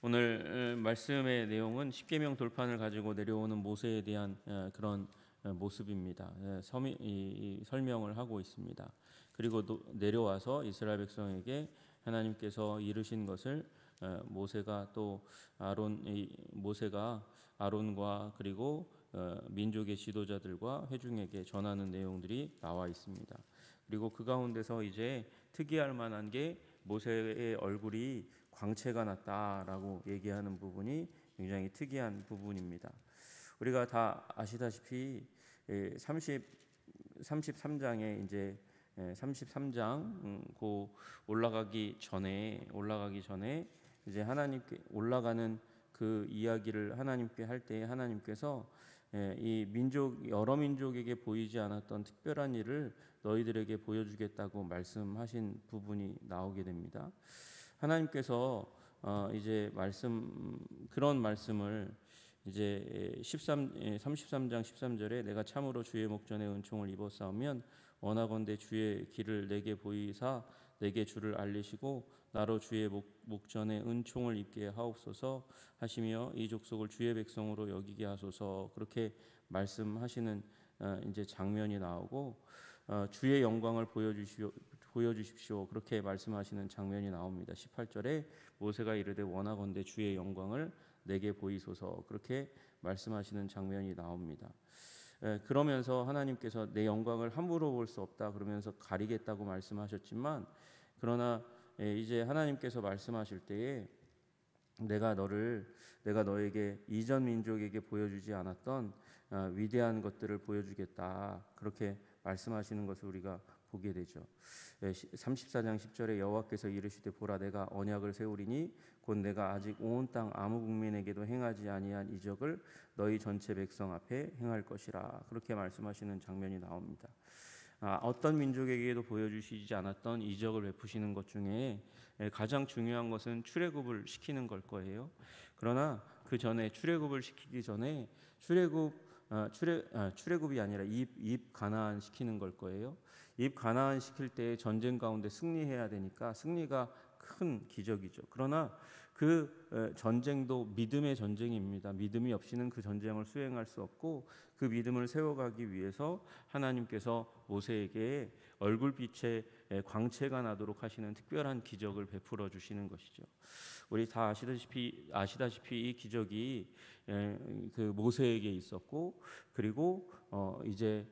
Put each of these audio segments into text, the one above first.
오늘 말씀의 내용은 십계명 돌판을 가지고 내려오는 모세에 대한 그런 모습입니다. 설명을 하고 있습니다. 그리고 내려와서 이스라엘 백성에게 하나님께서 이르신 것을 모세가 아론과 그리고 민족의 지도자들과 회중에게 전하는 내용들이 나와 있습니다. 그리고 그 가운데서 이제 특이할 만한 게 모세의 얼굴이 광채가 났다라고 얘기하는 부분이 굉장히 특이한 부분입니다. 우리가 다 아시다시피 33장에 이제 33장 올라가기 전에 이제 하나님께 올라가는 그 이야기를 하나님께 할 때 하나님께서 이 여러 민족에게 보이지 않았던 특별한 일을 너희들에게 보여주겠다고 말씀하신 부분이 나오게 됩니다. 하나님께서 이제 그런 말씀을 이제 33장 13절에 내가 참으로 주의 목전에 은총을 입었사오면 원하건대 주의 길을 내게 보이사 내게 주를 알리시고 나로 주의 목전에 은총을 입게 하옵소서 하시며 이 족속을 주의 백성으로 여기게 하소서, 그렇게 말씀하시는 이제 장면이 나오고 주의 영광을 보여주십시오 그렇게 말씀하시는 장면이 나옵니다. 18절에 모세가 이르되 원하건대 주의 영광을 내게 보이소서 그렇게 말씀하시는 장면이 나옵니다. 그러면서 하나님께서 내 영광을 함부로 볼 수 없다 그러면서 가리겠다고 말씀하셨지만, 그러나 이제 하나님께서 말씀하실 때에 내가 너에게 이전 민족에게 보여주지 않았던 위대한 것들을 보여주겠다 그렇게 말씀하시는 것을 우리가 보게 되죠. 34장 10절에 여호와께서 이르시되 보라 내가 언약을 세우리니 곧 내가 아직 온 땅 아무 국민에게도 행하지 아니한 이적을 너희 전체 백성 앞에 행할 것이라 그렇게 말씀하시는 장면이 나옵니다. 어떤 민족에게도 보여주시지 않았던 이적을 베푸시는 것 중에 가장 중요한 것은 출애굽을 시키는 걸 거예요. 그러나 그 전에 출애굽을 시키기 전에 출애굽이 아니라 입 가나안 시키는 걸 거예요. 입 가나안 시킬 때 전쟁 가운데 승리해야 되니까 승리가 큰 기적이죠. 그러나 그 전쟁도 믿음의 전쟁입니다. 믿음이 없이는 그 전쟁을 수행할 수 없고, 그 믿음을 세워가기 위해서 하나님께서 모세에게 얼굴빛에 광채가 나도록 하시는 특별한 기적을 베풀어 주시는 것이죠. 우리 다 아시다시피 이 기적이 그 모세에게 있었고, 그리고 이제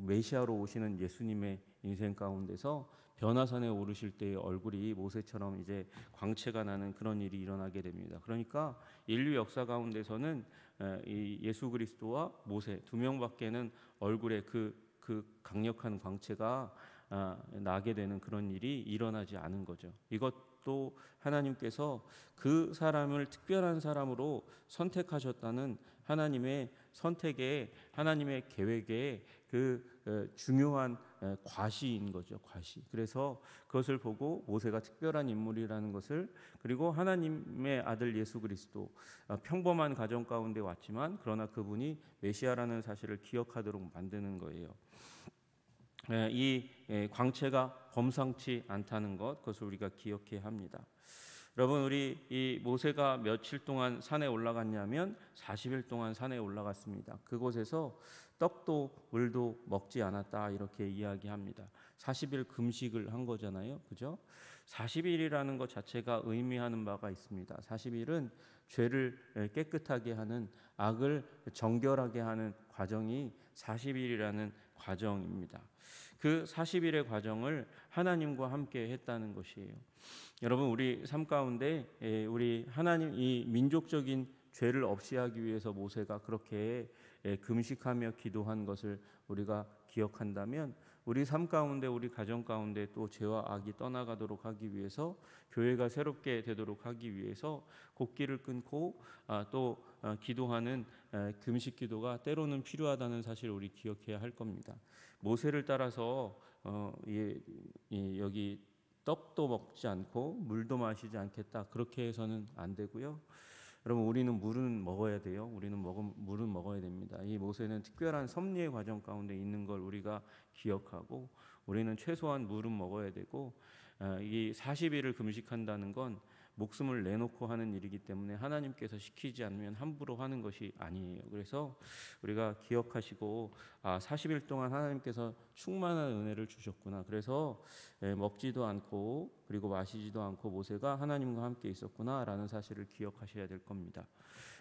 메시아로 오시는 예수님의 인생 가운데서 변화산에 오르실 때의 얼굴이 모세처럼 이제 광채가 나는 그런 일이 일어나게 됩니다. 그러니까 인류 역사 가운데서는 이 예수 그리스도와 모세 두 명밖에는 얼굴에 그 강력한 광채가 나게 되는 그런 일이 일어나지 않은 거죠. 이것도 하나님께서 그 사람을 특별한 사람으로 선택하셨다는 하나님의 선택에, 하나님의 계획에 그 중요한 과시인 거죠. 과시. 그래서 그것을 보고 모세가 특별한 인물이라는 것을, 그리고 하나님의 아들 예수 그리스도 평범한 가정 가운데 왔지만 그러나 그분이 메시아라는 사실을 기억하도록 만드는 거예요. 이 광채가 범상치 않다는 것, 그것을 우리가 기억해야 합니다. 여러분, 우리 이 모세가 며칠 동안 산에 올라갔냐면 40일 동안 산에 올라갔습니다. 그곳에서 떡도 물도 먹지 않았다 이렇게 이야기합니다. 40일 금식을 한 거잖아요. 그죠? 40일이라는 것 자체가 의미하는 바가 있습니다. 40일은 죄를 깨끗하게 하는, 악을 정결하게 하는 과정이 40일이라는 과정입니다. 그 40일의 과정을 하나님과 함께 했다는 것이에요. 여러분, 우리 삶 가운데 우리 하나님 이 민족적인 죄를 없이 하기 위해서 모세가 그렇게 금식하며 기도한 것을 우리가 기억한다면, 우리 삶 가운데, 우리 가정 가운데 또 죄와 악이 떠나가도록 하기 위해서, 교회가 새롭게 되도록 하기 위해서 곡기를 끊고 또 기도하는 금식 기도가 때로는 필요하다는 사실을 우리 기억해야 할 겁니다. 모세를 따라서 여기 떡도 먹지 않고 물도 마시지 않겠다 그렇게 해서는 안 되고요. 여러분, 우리는 물은 먹어야 돼요. 물은 먹어야 됩니다. 이 모세는 특별한 섭리의 과정 가운데 있는 걸 우리가 기억하고, 우리는 최소한 물은 먹어야 되고, 이 40일을 금식한다는 건 목숨을 내놓고 하는 일이기 때문에 하나님께서 시키지 않으면 함부로 하는 것이 아니에요. 그래서 우리가 기억하시고 40일 동안 하나님께서 충만한 은혜를 주셨구나. 그래서 먹지도 않고 그리고 마시지도 않고 모세가 하나님과 함께 있었구나라는 사실을 기억하셔야 될 겁니다.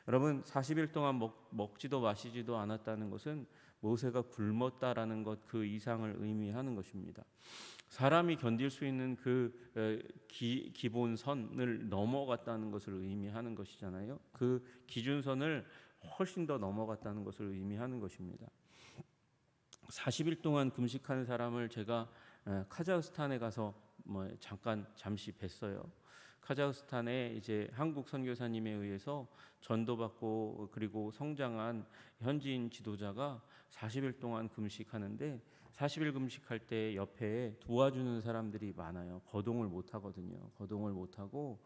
여러분 40일 동안 먹지도 마시지도 않았다는 것은 모세가 굶었다라는 것 그 이상을 의미하는 것입니다. 사람이 견딜 수 있는 그 기본선을 넘어갔다는 것을 의미하는 것이잖아요. 그 기준선을 훨씬 더 넘어갔다는 것을 의미하는 것입니다. 40일 동안 금식하는 사람을 제가 카자흐스탄에 가서 잠시 뵀어요. 카자흐스탄에 이제 한국 선교사님에 의해서 전도받고 그리고 성장한 현지인 지도자가 40일 동안 금식하는데 40일 금식할 때 옆에 도와주는 사람들이 많아요. 거동을 못 하거든요. 거동을 못 하고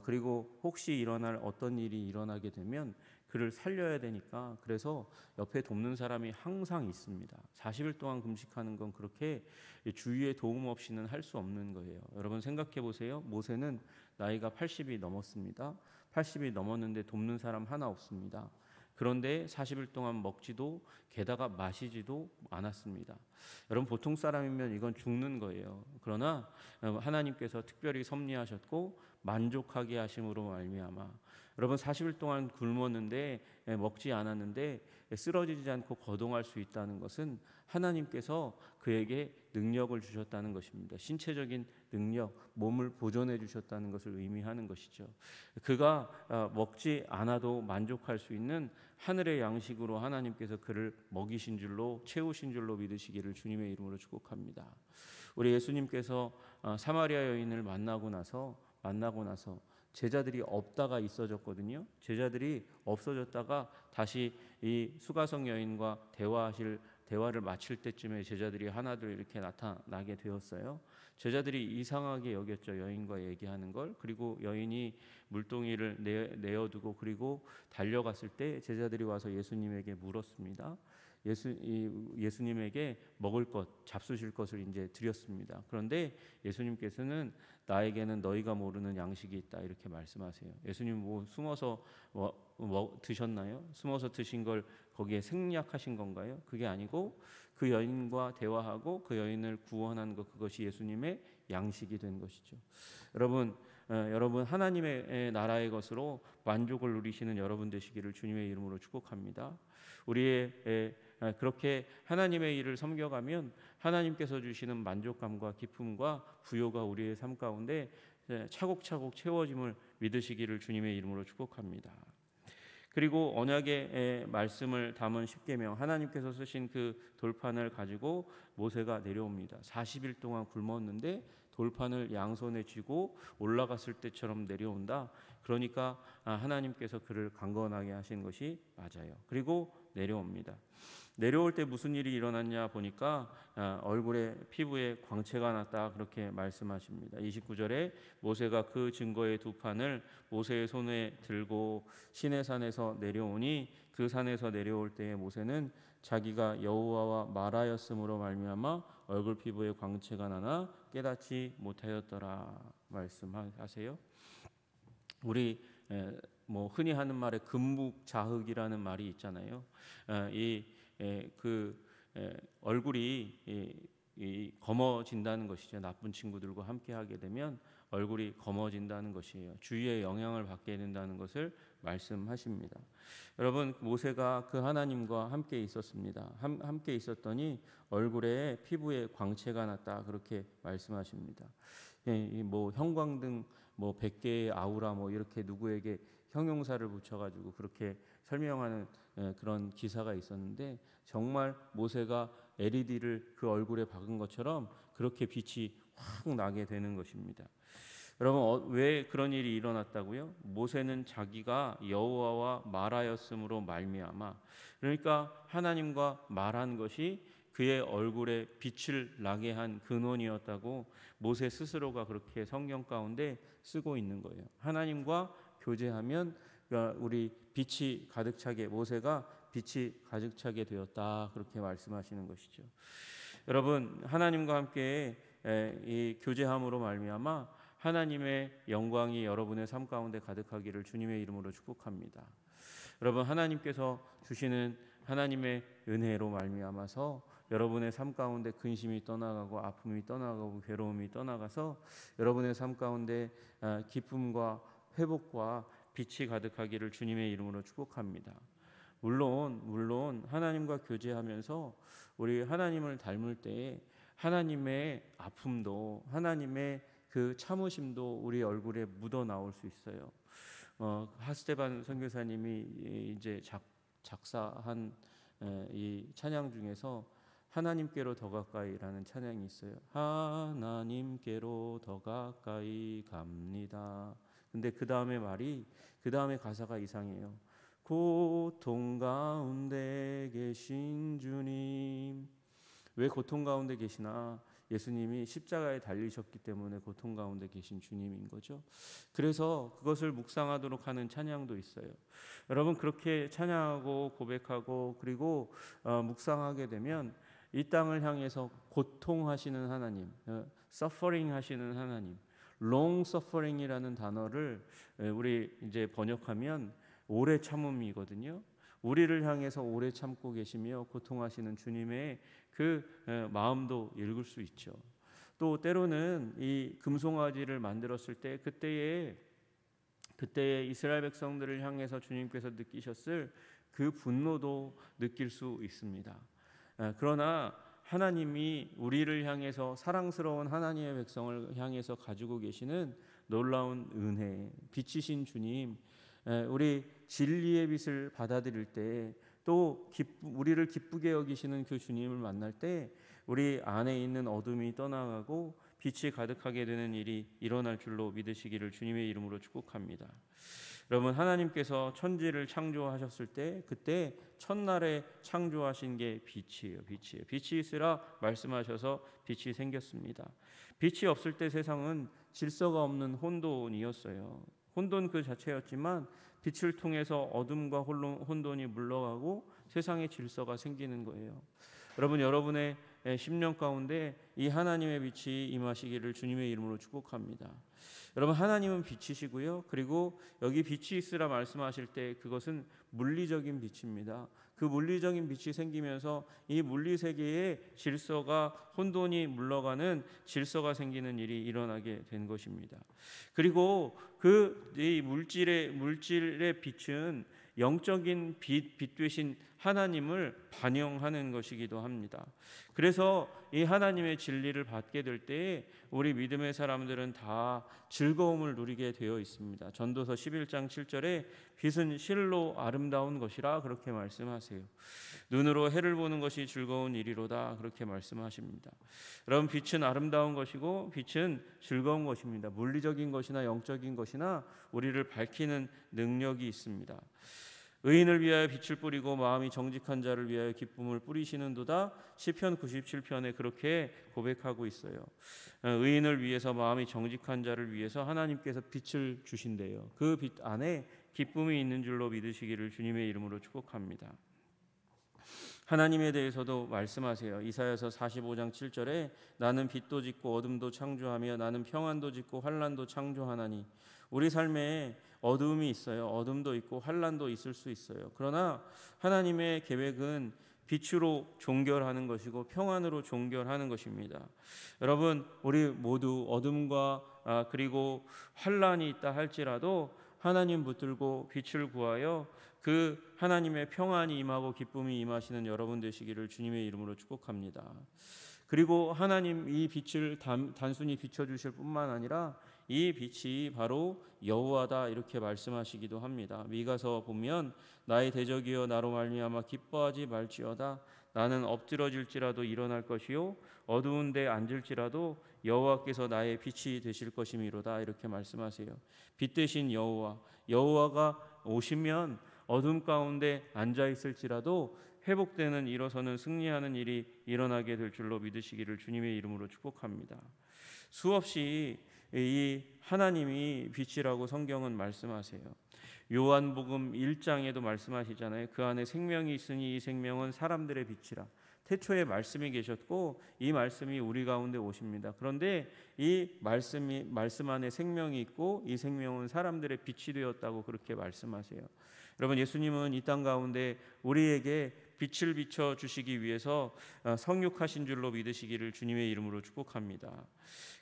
그리고 혹시 일어날 어떤 일이 일어나게 되면 그를 살려야 되니까 그래서 옆에 돕는 사람이 항상 있습니다. 40일 동안 금식하는 건 그렇게 주위의 도움 없이는 할 수 없는 거예요. 여러분 생각해 보세요. 모세는 나이가 80이 넘었습니다. 80이 넘었는데 돕는 사람 하나 없습니다. 그런데 40일 동안 먹지도 게다가 마시지도 않았습니다. 여러분 보통 사람이면 이건 죽는 거예요. 그러나 하나님께서 특별히 섭리하셨고 만족하게 하심으로 말미암아 여러분 40일 동안 굶었는데 먹지 않았는데 쓰러지지 않고 거동할 수 있다는 것은 하나님께서 그에게 능력을 주셨다는 것입니다. 신체적인 능력, 몸을 보존해 주셨다는 것을 의미하는 것이죠. 그가 먹지 않아도 만족할 수 있는 하늘의 양식으로 하나님께서 그를 먹이신 줄로 채우신 줄로 믿으시기를 주님의 이름으로 축복합니다. 우리 예수님께서 사마리아 여인을 만나고 나서 제자들이 없다가 있어졌거든요. 제자들이 없어졌다가 다시 이 수가성 여인과 대화를 마칠 때쯤에 제자들이 하나둘 이렇게 나타나게 되었어요. 제자들이 이상하게 여겼죠. 여인과 얘기하는 걸. 그리고 여인이 물동이를 내어두고 그리고 달려갔을 때 제자들이 와서 예수님에게 물었습니다. 예수님에게 먹을 것, 잡수실 것을 이제 드렸습니다. 그런데 예수님께서는 나에게는 너희가 모르는 양식이 있다 이렇게 말씀하세요. 예수님 숨어서 드셨나요? 숨어서 드신 걸 거기에 생략하신 건가요? 그게 아니고 그 여인과 대화하고 그 여인을 구원한 것 그것이 예수님의 양식이 된 것이죠. 여러분 하나님의 나라의 것으로 만족을 누리시는 여러분 되시기를 주님의 이름으로 축복합니다. 그렇게 하나님의 일을 섬겨가면 하나님께서 주시는 만족감과 기쁨과 부요가 우리의 삶 가운데 차곡차곡 채워짐을 믿으시기를 주님의 이름으로 축복합니다. 그리고 언약의 말씀을 담은 십계명 하나님께서 쓰신 그 돌판을 가지고 모세가 내려옵니다. 40일 동안 굶었는데 돌판을 양손에 쥐고 올라갔을 때처럼 내려온다. 그러니까 하나님께서 그를 강건하게 하신 것이 맞아요. 그리고 내려옵니다. 내려올 때 무슨 일이 일어났냐 보니까 얼굴에 피부에 광채가 났다 그렇게 말씀하십니다. 29절에 모세가 그 증거의 두 판을 모세의 손에 들고 시내산에서 내려오니 그 산에서 내려올 때에 모세는 자기가 여호와와 말하였으므로 말미암아 얼굴 피부에 광채가 나나 깨닫지 못하였더라 말씀하세요. 우리 흔히 하는 말에 금묵자흑이라는 말이 있잖아요. 얼굴이 검어진다는 것이죠. 나쁜 친구들과 함께 하게 되면 얼굴이 검어진다는 것이에요. 주위의 영향을 받게 된다는 것을 말씀하십니다. 여러분 모세가 그 하나님과 함께 있었습니다. 함께 있었더니 얼굴에 피부에 광채가 났다 그렇게 말씀하십니다. 형광등 100개의 아우라 이렇게 누구에게 형용사를 붙여가지고 그렇게 설명하는 그런 기사가 있었는데 정말 모세가 LED를 그 얼굴에 박은 것처럼 그렇게 빛이 확 나게 되는 것입니다. 여러분 왜 그런 일이 일어났다고요? 모세는 자기가 여호와와 말하였으므로 말미암아 그러니까 하나님과 말한 것이 그의 얼굴에 빛을 나게 한 근원이었다고 모세 스스로가 그렇게 성경 가운데 쓰고 있는 거예요. 하나님과 교제하면 우리 빛이 가득 차게 모세가 빛이 가득 차게 되었다 그렇게 말씀하시는 것이죠. 여러분 하나님과 함께 이 교제함으로 말미암아 하나님의 영광이 여러분의 삶 가운데 가득하기를 주님의 이름으로 축복합니다. 여러분, 하나님께서 주시는 하나님의 은혜로 말미암아서 여러분의 삶 가운데 근심이 떠나가고 아픔이 떠나가고 괴로움이 떠나가서 여러분의 삶 가운데 기쁨과 회복과 빛이 가득하기를 주님의 이름으로 축복합니다. 물론 하나님과 교제하면서 우리 하나님을 닮을 때에 하나님의 아픔도 하나님의 그 참으심도 우리 얼굴에 묻어 나올 수 있어요. 하스테반 선교사님이 이제 작사한 이 찬양 중에서 하나님께로 더 가까이라는 찬양이 있어요. 하나님께로 더 가까이 갑니다. 근데 그 다음에 가사가 이상해요. 고통 가운데 계신 주님. 왜 고통 가운데 계시나? 예수님이 십자가에 달리셨기 때문에 고통 가운데 계신 주님인 거죠. 그래서 그것을 묵상하도록 하는 찬양도 있어요. 여러분, 그렇게 찬양하고 고백하고 그리고 묵상하게 되면 이 땅을 향해서 고통하시는 하나님, suffering 하시는 하나님, long suffering이라는 단어를 우리 이제 번역하면 오래 참음이거든요. 우리를 향해서 오래 참고 계시며 고통하시는 주님의 그 마음도 읽을 수 있죠. 또 때로는 이 금송아지를 만들었을 때 그때의 이스라엘 백성들을 향해서 주님께서 느끼셨을 그 분노도 느낄 수 있습니다. 그러나 하나님이 우리를 향해서 사랑스러운 하나님의 백성을 향해서 가지고 계시는 놀라운 은혜, 빛이신 주님, 우리 진리의 빛을 받아들일 때 또 우리를 기쁘게 여기시는 그 주님을 만날 때 우리 안에 있는 어둠이 떠나가고 빛이 가득하게 되는 일이 일어날 줄로 믿으시기를 주님의 이름으로 축복합니다. 여러분, 하나님께서 천지를 창조하셨을 때 그때 첫날에 창조하신 게 빛이에요. 빛이 있으라 말씀하셔서 빛이 생겼습니다. 빛이 없을 때 세상은 질서가 없는 혼돈이었어요. 혼돈 그 자체였지만 빛을 통해서 어둠과 혼돈이 물러가고 세상의 질서가 생기는 거예요. 여러분, 여러분의 심령 가운데 이 하나님의 빛이 임하시기를 주님의 이름으로 축복합니다. 여러분, 하나님은 빛이시고요. 그리고 여기 빛이 있으라 말씀하실 때 그것은 물리적인 빛입니다. 그 물리적인 빛이 생기면서 이 물리 세계의 질서가 혼돈이 물러가는 질서가 생기는 일이 일어나게 된 것입니다. 그리고 이 물질의 빛은 영적인 빛 되신 하나님을 반영하는 것이기도 합니다. 그래서 이 하나님의 진리를 받게 될 때에 우리 믿음의 사람들은 다 즐거움을 누리게 되어 있습니다. 전도서 11장 7절에 빛은 실로 아름다운 것이라 그렇게 말씀하세요. 눈으로 해를 보는 것이 즐거운 일이로다 그렇게 말씀하십니다. 여러분, 빛은 아름다운 것이고 빛은 즐거운 것입니다. 물리적인 것이나 영적인 것이나 우리를 밝히는 능력이 있습니다. 의인을 위하여 빛을 뿌리고 마음이 정직한 자를 위하여 기쁨을 뿌리시는도다. 시편 97편에 그렇게 고백하고 있어요. 의인을 위해서 마음이 정직한 자를 위해서 하나님께서 빛을 주신대요. 그 빛 안에 기쁨이 있는 줄로 믿으시기를 주님의 이름으로 축복합니다. 하나님에 대해서도 말씀하세요. 이사야서 45장 7절에 나는 빛도 짓고 어둠도 창조하며 나는 평안도 짓고 환난도 창조하나니. 우리 삶에 어둠이 있어요. 어둠도 있고 환난도 있을 수 있어요. 그러나 하나님의 계획은 빛으로 종결하는 것이고 평안으로 종결하는 것입니다. 여러분, 우리 모두 어둠과 그리고 환난이 있다 할지라도 하나님 붙들고 빛을 구하여 그 하나님의 평안이 임하고 기쁨이 임하시는 여러분 되시기를 주님의 이름으로 축복합니다. 그리고 하나님 이 빛을 단순히 비춰주실 뿐만 아니라 이 빛이 바로 여호와다 이렇게 말씀하시기도 합니다. 미가서 보면 나의 대적이여 나로 말미암아 기뻐하지 말지어다. 나는 엎드러질지라도 일어날 것이요 어두운 데 앉을지라도 여호와께서 나의 빛이 되실 것이미로다 이렇게 말씀하세요. 빛 대신 여호와가 오시면 어둠 가운데 앉아 있을지라도 회복되는 일어서는 승리하는 일이 일어나게 될 줄로 믿으시기를 주님의 이름으로 축복합니다. 수없이 이 하나님이 빛이라고 성경은 말씀하세요. 요한복음 1장에도 말씀하시잖아요. 그 안에 생명이 있으니 이 생명은 사람들의 빛이라. 태초에 말씀이 계셨고 이 말씀이 우리 가운데 오십니다. 그런데 이 말씀 안에 생명이 있고 이 생명은 사람들의 빛이 되었다고 그렇게 말씀하세요. 여러분, 예수님은 이 땅 가운데 우리에게 빛을 비춰 주시기 위해서 성육하신 줄로 믿으시기를 주님의 이름으로 축복합니다.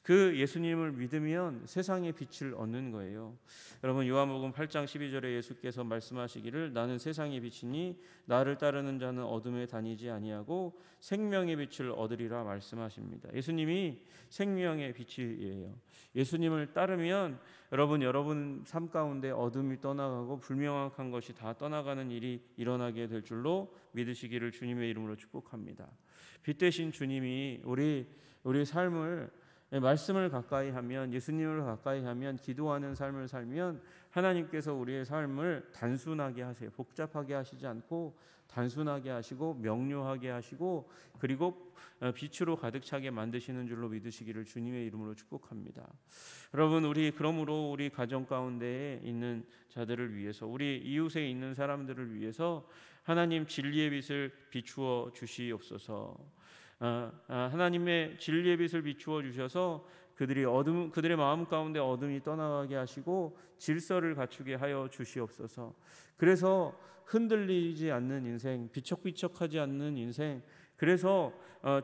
그 예수님을 믿으면 세상의 빛을 얻는 거예요. 여러분, 요한복음 8장 12절에 예수께서 말씀하시기를 나는 세상의 빛이니 나를 따르는 자는 어둠에 다니지 아니하고 생명의 빛을 얻으리라 말씀하십니다. 예수님이 생명의 빛이에요. 예수님을 따르면 여러분 삶 가운데 어둠이 떠나가고 불명확한 것이 다 떠나가는 일이 일어나게 될 줄로 믿으시기를 주님의 이름으로 축복합니다. 빛 되신 주님이 우리 삶을 말씀을 가까이 하면, 예수님을 가까이 하면, 기도하는 삶을 살면 하나님께서 우리의 삶을 단순하게 하세요. 복잡하게 하시지 않고 단순하게 하시고 명료하게 하시고 그리고 빛으로 가득 차게 만드시는 줄로 믿으시기를 주님의 이름으로 축복합니다. 여러분, 그러므로 우리 가정 가운데에 있는 자들을 위해서, 우리 이웃에 있는 사람들을 위해서 하나님 진리의 빛을 비추어 주시옵소서. 하나님의 진리의 빛을 비추어 주셔서 그들의 마음 가운데 어둠이 떠나가게 하시고 질서를 갖추게 하여 주시옵소서. 그래서 흔들리지 않는 인생, 비척비척하지 않는 인생, 그래서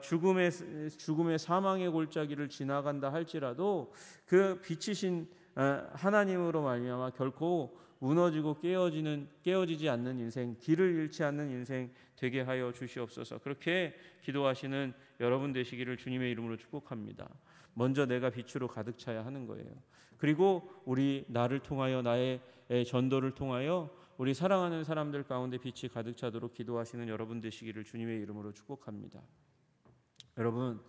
죽음의 사망의 골짜기를 지나간다 할지라도 그 빛이신 하나님으로 말미암아 결코 무너지고 깨어지지 않는 인생, 길을 잃지 않는 인생 되게 하여 주시옵소서. 그렇게 기도하시는 여러분 되시기를 주님의 이름으로 축복합니다. 먼저 내가 빛으로 가득 차야 하는 거예요. 그리고 나를 통하여, 나의 전도를 통하여 우리 사랑하는 사람들 가운데 빛이 가득 차도록 기도하시는 여러분 되시기를 주님의 이름으로 축복합니다. 여러분,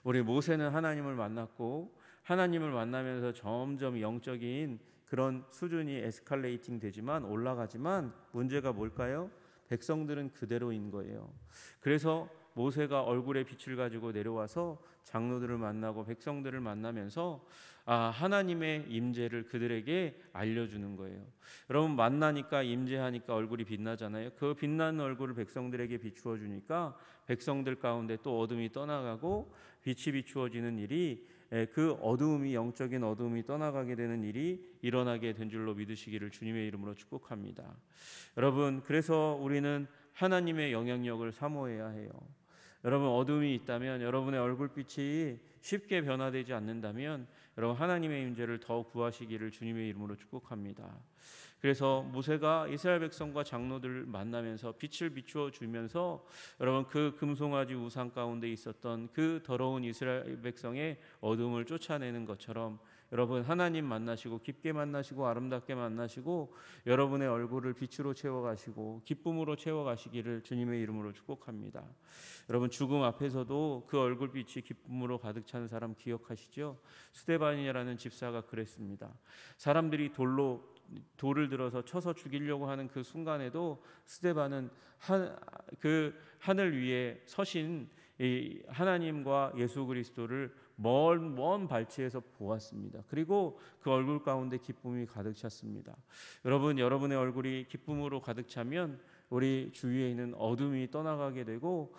우리 모세는 하나님을 만났고 하나님을 만나면서 점점 영적인 그런 수준이 에스컬레이팅 되지만, 올라가지만 문제가 뭘까요? 백성들은 그대로인 거예요. 그래서 모세가 얼굴에 빛을 가지고 내려와서 장로들을 만나고 백성들을 만나면서 하나님의 임재를 그들에게 알려주는 거예요. 여러분, 만나니까 임재하니까 얼굴이 빛나잖아요. 그 빛나는 얼굴을 백성들에게 비추어 주니까 백성들 가운데 또 어둠이 떠나가고 빛이 비추어지는 일이, 그 어두움이, 영적인 어두움이 떠나가게 되는 일이 일어나게 된 줄로 믿으시기를 주님의 이름으로 축복합니다. 여러분, 그래서 우리는 하나님의 영향력을 사모해야 해요. 여러분, 어둠이 있다면, 여러분의 얼굴빛이 쉽게 변화되지 않는다면 여러분 하나님의 임재를 더 구하시기를 주님의 이름으로 축복합니다. 그래서 모세가 이스라엘 백성과 장로들을 만나면서 빛을 비추어 주면서 여러분 그 금송아지 우상 가운데 있었던 그 더러운 이스라엘 백성의 어둠을 쫓아내는 것처럼 여러분 하나님 만나시고 깊게 만나시고 아름답게 만나시고 여러분의 얼굴을 빛으로 채워가시고 기쁨으로 채워가시기를 주님의 이름으로 축복합니다. 여러분, 죽음 앞에서도 그 얼굴빛이 기쁨으로 가득 찬 사람 기억하시죠? 스데반이라는 집사가 그랬습니다. 사람들이 돌을 들어서 쳐서 죽이려고 하는 그 순간에도 스데반은 그 하늘 위에 서신 이 하나님과 예수 그리스도를 먼 발치에서 보았습니다. 그리고 그 얼굴 가운데 기쁨이 가득 찼습니다. 여러분, 여러분의 얼굴이 기쁨으로 가득 차면 우리 주위에 있는 어둠이 떠나가게 되고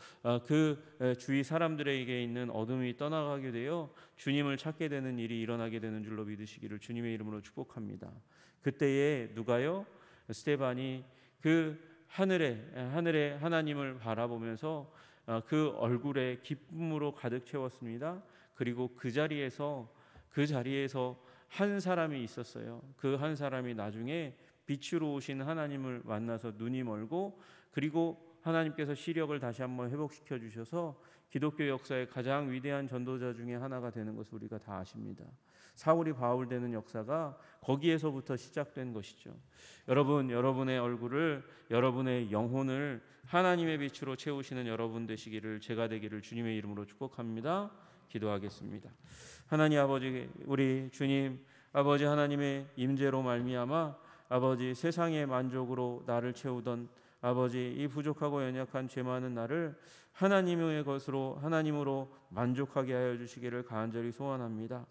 그 주위 사람들에게 있는 어둠이 떠나가게 되어 주님을 찾게 되는 일이 일어나게 되는 줄로 믿으시기를 주님의 이름으로 축복합니다. 그때에 누가요? 스데반이 그 하늘에 하나님을 바라보면서 그 얼굴에 기쁨으로 가득 채웠습니다. 그리고 그 자리에서 한 사람이 있었어요. 그 한 사람이 나중에 빛으로 오신 하나님을 만나서 눈이 멀고, 그리고 하나님께서 시력을 다시 한번 회복시켜 주셔서 기독교 역사의 가장 위대한 전도자 중에 하나가 되는 것을 우리가 다 아십니다. 사울이 바울 되는 역사가 거기에서부터 시작된 것이죠. 여러분, 여러분의 얼굴을, 여러분의 영혼을 하나님의 빛으로 채우시는 여러분 되시기를, 제가 되기를 주님의 이름으로 축복합니다. 기도하겠습니다. 하나님 아버지, 우리 주님 아버지 하나님의 임재로 말미암아 아버지 세상의 만족으로 나를 채우던 아버지 이 부족하고 연약한 죄 많은 나를 하나님의 것으로 하나님으로 만족하게 하여 주시기를 간절히 소원합니다.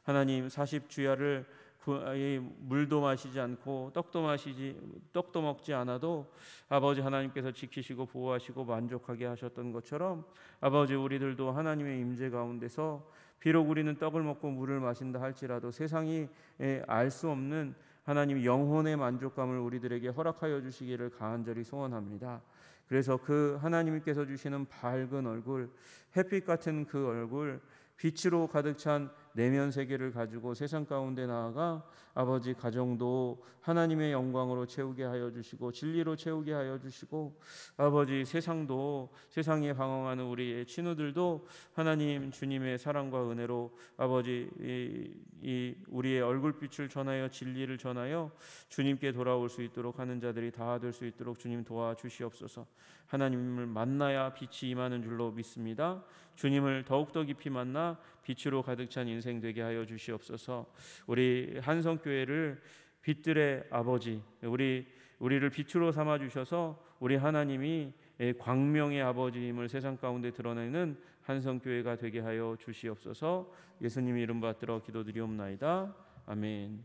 하나님, 40주야를 물도 마시지 않고 떡도 먹지 않아도 아버지 하나님께서 지키시고 보호하시고 만족하게 하셨던 것처럼 아버지 우리들도 하나님의 임재 가운데서 비록 우리는 떡을 먹고 물을 마신다 할지라도 세상이 알 수 없는 하나님 영혼의 만족감을 우리들에게 허락하여 주시기를 간절히 소원합니다. 그래서 그 하나님께서 주시는 밝은 얼굴, 햇빛 같은 그 얼굴, 빛으로 가득 찬 내면 세계를 가지고 세상 가운데 나아가 아버지 가정도 하나님의 영광으로 채우게 하여 주시고 진리로 채우게 하여 주시고 아버지 세상도 세상에 방황하는 우리의 친구들도 하나님 주님의 사랑과 은혜로 아버지 이 우리의 얼굴빛을 전하여 진리를 전하여 주님께 돌아올 수 있도록 하는 자들이 다 될 수 있도록 주님 도와주시옵소서. 하나님을 만나야 빛이 임하는 줄로 믿습니다. 주님을 더욱더 깊이 만나 빛으로 가득 찬 인생 되게 하여 주시옵소서. 우리 한성교회를 빛들의 아버지, 우리를 빛으로 삼아 주셔서 우리 하나님이 광명의 아버지임을 세상 가운데 드러내는 한성교회가 되게 하여 주시옵소서. 예수님 이름 받들어 기도드리옵나이다. 아멘.